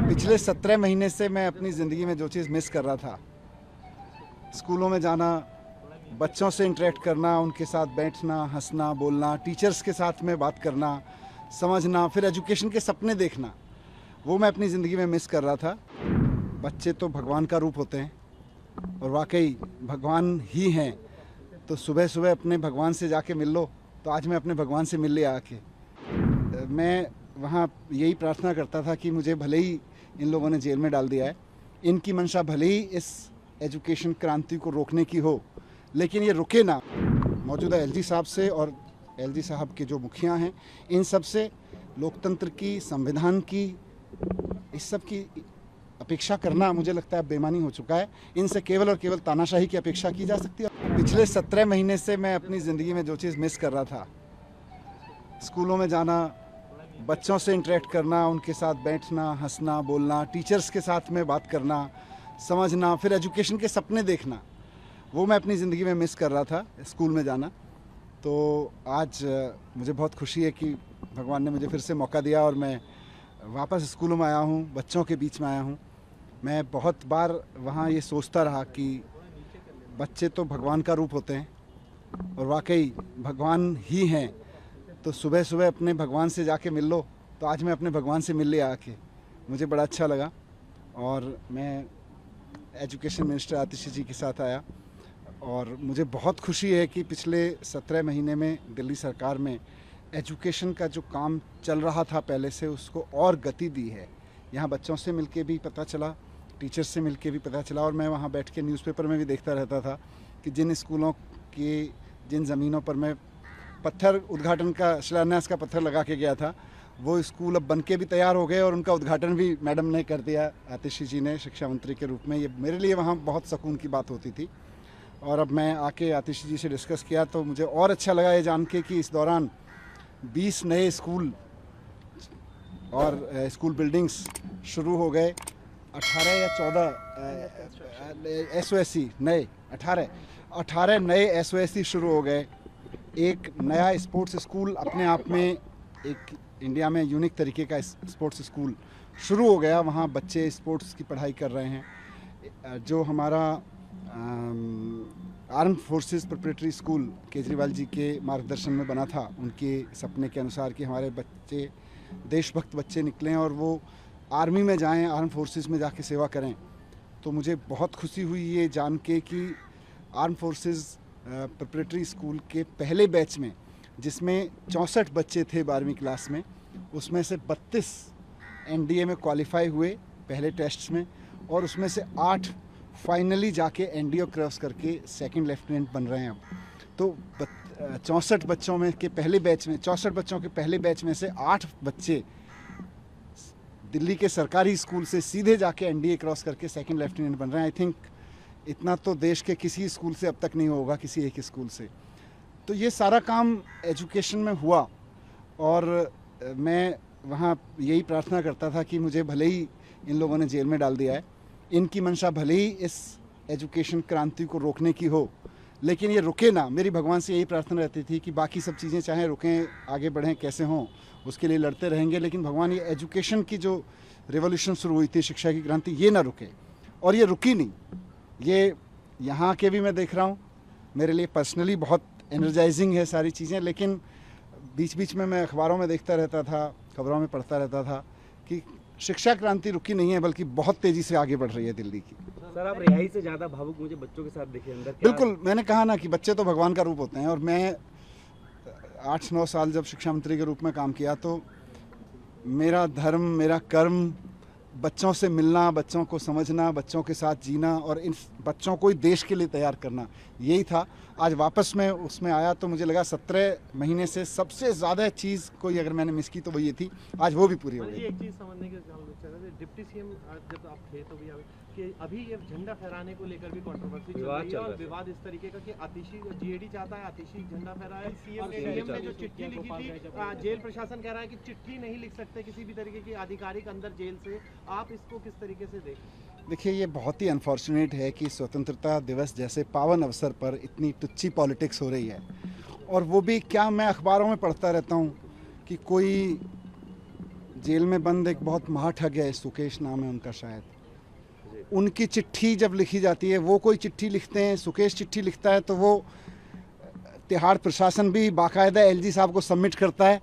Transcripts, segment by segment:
पिछले 17 महीने से मैं अपनी ज़िंदगी में जो चीज़ मिस कर रहा था, स्कूलों में जाना, बच्चों से इंटरेक्ट करना, उनके साथ बैठना, हंसना, बोलना, टीचर्स के साथ में बात करना, समझना, फिर एजुकेशन के सपने देखना, वो मैं अपनी ज़िंदगी में मिस कर रहा था। बच्चे तो भगवान का रूप होते हैं और वाकई भगवान ही हैं। तो सुबह सुबह अपने भगवान से जाके मिल लो। तो आज मैं अपने भगवान से मिल लिया आके। मैं वहाँ यही प्रार्थना करता था कि मुझे भले ही इन लोगों ने जेल में डाल दिया है, इनकी मंशा भले ही इस एजुकेशन क्रांति को रोकने की हो, लेकिन ये रुके ना। मौजूदा एलजी साहब से और एलजी साहब के जो मुखिया हैं, इन सब से लोकतंत्र की, संविधान की, इस सब की अपेक्षा करना मुझे लगता है बेईमानी हो चुका है। इनसे केवल और केवल तानाशाही की अपेक्षा की जा सकती है। पिछले 17 महीने से मैं अपनी ज़िंदगी में जो चीज़ मिस कर रहा था, स्कूलों में जाना, बच्चों से इंटरेक्ट करना, उनके साथ बैठना, हंसना, बोलना, टीचर्स के साथ में बात करना, समझना, फिर एजुकेशन के सपने देखना, वो मैं अपनी ज़िंदगी में मिस कर रहा था, स्कूल में जाना। तो आज मुझे बहुत खुशी है कि भगवान ने मुझे फिर से मौका दिया और मैं वापस स्कूलों में आया हूँ, बच्चों के बीच में आया हूँ। मैं बहुत बार वहाँ ये सोचता रहा कि बच्चे तो भगवान का रूप होते हैं और वाकई भगवान ही हैं। तो सुबह सुबह अपने भगवान से जाके मिल लो। तो आज मैं अपने भगवान से मिल लिया आके, मुझे बड़ा अच्छा लगा। और मैं एजुकेशन मिनिस्टर आतिशी जी के साथ आया और मुझे बहुत खुशी है कि पिछले 17 महीने में दिल्ली सरकार में एजुकेशन का जो काम चल रहा था पहले से, उसको और गति दी है। यहाँ बच्चों से मिलके भी पता चला, टीचर्स से मिलके भी पता चला, और मैं वहाँ बैठ के न्यूज़पेपर में भी देखता रहता था कि जिन स्कूलों की, जिन ज़मीनों पर मैं पत्थर उद्घाटन का, शिलान्यास का पत्थर लगा के गया था, वो स्कूल अब बन के भी तैयार हो गए और उनका उद्घाटन भी मैडम ने कर दिया, आतिशी जी ने, शिक्षा मंत्री के रूप में। ये मेरे लिए वहाँ बहुत सुकून की बात होती थी। और अब मैं आके आतिशी जी से डिस्कस किया तो मुझे और अच्छा लगा ये जान के कि इस दौरान 20 नए स्कूल और स्कूल बिल्डिंग्स शुरू हो गए। 18 या 14 एसओएससी नए, 18 नए एसओएससी शुरू हो गए। एक नया स्पोर्ट्स स्कूल अपने आप में एक इंडिया में यूनिक तरीके का स्पोर्ट्स स्कूल शुरू हो गया। वहाँ बच्चे स्पोर्ट्स की पढ़ाई कर रहे हैं। जो हमारा arm forces preparatory school Kejriwal ji के मार्गदर्शन में बना था, उनके सपने के अनुसार कि हमारे बच्चे देशभक्त बच्चे निकलें और वो आर्मी में जाएं, आर्म फोर्सेस में जाके सेवा करें। तो मुझे बहुत खुशी हुई ये जान के कि आर्म फोर्सेस प्रिपरेटरी स्कूल के पहले बैच में, जिसमें 64 बच्चे थे 12वीं क्लास में, उसमें से 32 एनडीए में क्वालिफाई हुए पहले टेस्ट में, और उसमें से 8 फाइनली जाके एनडीए क्रॉस करके सेकंड लेफ्टिनेंट बन रहे हैं अब। तो 64 बच्चों में के पहले बैच में, 64 बच्चों के पहले बैच में से 8 बच्चे दिल्ली के सरकारी स्कूल से सीधे जाके एनडीए क्रॉस करके सेकंड लेफ्टिनेंट बन रहे हैं। आई थिंक इतना तो देश के किसी स्कूल से अब तक नहीं होगा, किसी एक स्कूल से। तो ये सारा काम एजुकेशन में हुआ और मैं वहाँ यही प्रार्थना करता था कि मुझे भले ही इन लोगों ने जेल में डाल दिया है, इनकी मंशा भले ही इस एजुकेशन क्रांति को रोकने की हो, लेकिन ये रुके ना। मेरी भगवान से यही प्रार्थना रहती थी कि बाकी सब चीज़ें चाहे रुकें, आगे बढ़ें, कैसे हों, उसके लिए लड़ते रहेंगे, लेकिन भगवान ये एजुकेशन की जो रिवॉल्यूशन शुरू हुई थी, शिक्षा की क्रांति, ये ना रुके। और ये रुकी नहीं। ये यहाँ के भी मैं देख रहा हूँ, मेरे लिए पर्सनली बहुत एनर्जाइजिंग है सारी चीज़ें। लेकिन बीच बीच में मैं अखबारों में देखता रहता था, खबरों में पढ़ता रहता था कि शिक्षा क्रांति रुकी नहीं है, बल्कि बहुत तेज़ी से आगे बढ़ रही है दिल्ली की। सर, आप रिहाई से ज़्यादा भावुक मुझे बच्चों के साथ दिखे अंदर। बिल्कुल, मैंने कहा ना कि बच्चे तो भगवान का रूप होते हैं। और मैं 8-9 साल जब शिक्षा मंत्री के रूप में काम किया तो मेरा धर्म, मेरा कर्म बच्चों से मिलना, बच्चों को समझना, बच्चों के साथ जीना और इन बच्चों को ही देश के लिए तैयार करना, यही था। आज वापस मैं उसमें आया तो मुझे लगा 17 महीने से सबसे ज़्यादा चीज़ कोई अगर मैंने मिस की तो वो ये थी, आज वो भी पूरी हो गई। एक चीज़ समझने के डिप्टी सीएम जब आप थे तो भी कि अभी ये झंडा फहराने को लेकर भी कंट्रोवर्सी चल रही है और विवाद इस तरीके का कि आतिशी, जीएडी चाहता है आतिशी झंडा फहराए। सीएम ने जो चिट्ठी लिखी थी, जेल प्रशासन कह रहा है कि चिट्ठी नहीं लिख सकते किसी भी तरीके की आधिकारिक अंदर जेल से। आप इसको किस तरीके से देखें? देखिए, ये बहुत ही अनफॉर्चुनेट है कि स्वतंत्रता दिवस जैसे पावन अवसर पर इतनी टुच्ची पॉलिटिक्स हो रही है। और वो भी क्या, मैं अखबारों में पढ़ता रहता हूँ कि कोई जेल में बंद एक बहुत महाठग है, सुकेश नाम है उनका शायद, उनकी चिट्ठी जब लिखी जाती है, वो कोई चिट्ठी लिखते हैं, सुकेश चिट्ठी लिखता है, तो वो तिहाड़ प्रशासन भी बाकायदा एलजी साहब को सबमिट करता है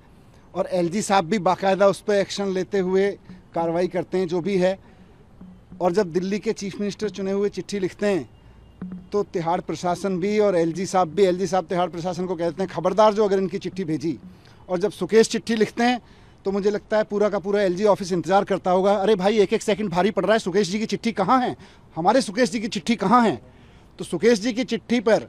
और एलजी साहब भी बाकायदा उस पर एक्शन लेते हुए कार्रवाई करते हैं जो भी है। और जब दिल्ली के चीफ मिनिस्टर चुने हुए चिट्ठी लिखते हैं तो तिहाड़ प्रशासन भी और एलजी साहब तिहाड़ प्रशासन को कहते हैं खबरदार जो अगर इनकी चिट्ठी भेजी। और जब सुकेश चिट्ठी लिखते हैं तो मुझे लगता है पूरा का पूरा एलजी ऑफिस इंतज़ार करता होगा, अरे भाई एक एक सेकंड भारी पड़ रहा है, सुकेश जी की चिट्ठी कहाँ है, हमारे सुकेश जी की चिट्ठी कहाँ है। तो सुकेश जी की चिट्ठी पर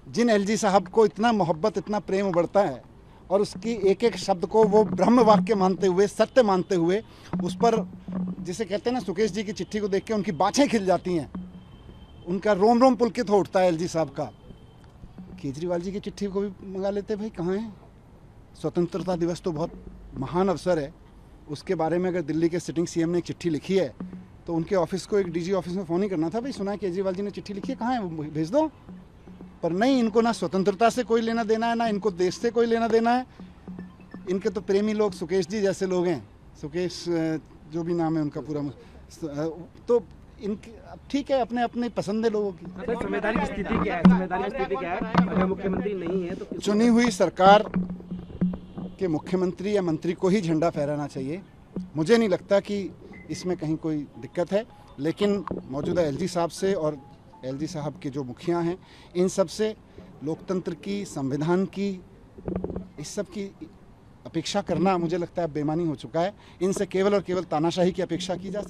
जिन एलजी साहब को इतना मोहब्बत, इतना प्रेम उबड़ता है और उसकी एक एक शब्द को वो ब्रह्म वाक्य मानते हुए, सत्य मानते हुए, उस पर जिसे कहते हैं ना, सुकेश जी की चिट्ठी को देख के उनकी बाछें खिल जाती हैं, उनका रोम रोम पुलकित हो उठता है एलजी साहब का। केजरीवाल जी की चिट्ठी को भी मंगा लेते भाई, कहाँ है। स्वतंत्रता दिवस तो बहुत महान अवसर है, उसके बारे में अगर दिल्ली के सिटिंग सीएम ने एक चिट्ठी लिखी है तो उनके ऑफिस को एक डीजी ऑफिस में फ़ोन ही करना था, भाई सुना है केजरीवाल जी ने चिट्ठी लिखी है, कहाँ है, वो भेज दो। पर नहीं, इनको ना स्वतंत्रता से कोई लेना देना है, ना इनको देश से कोई लेना देना है। इनके तो प्रेमी लोग सुकेश जी जैसे लोग हैं, सुकेश जो भी नाम है उनका पूरा, तो इनके ठीक है, अपने अपने पसंद है लोगों की। सर, संवैधानिक स्थिति क्या है? संवैधानिक स्थिति क्या है? अगर मुख्यमंत्री नहीं है तो चुनी हुई सरकार के मुख्यमंत्री या मंत्री को ही झंडा फहराना चाहिए। मुझे नहीं लगता कि इसमें कहीं कोई दिक्कत है, लेकिन मौजूदा एलजी साहब से और एलजी साहब के जो मुखिया हैं, इन सब से लोकतंत्र की, संविधान की, इस सब की अपेक्षा करना मुझे लगता है बेमानी हो चुका है। इनसे केवल और केवल तानाशाही की अपेक्षा की जा सकती है।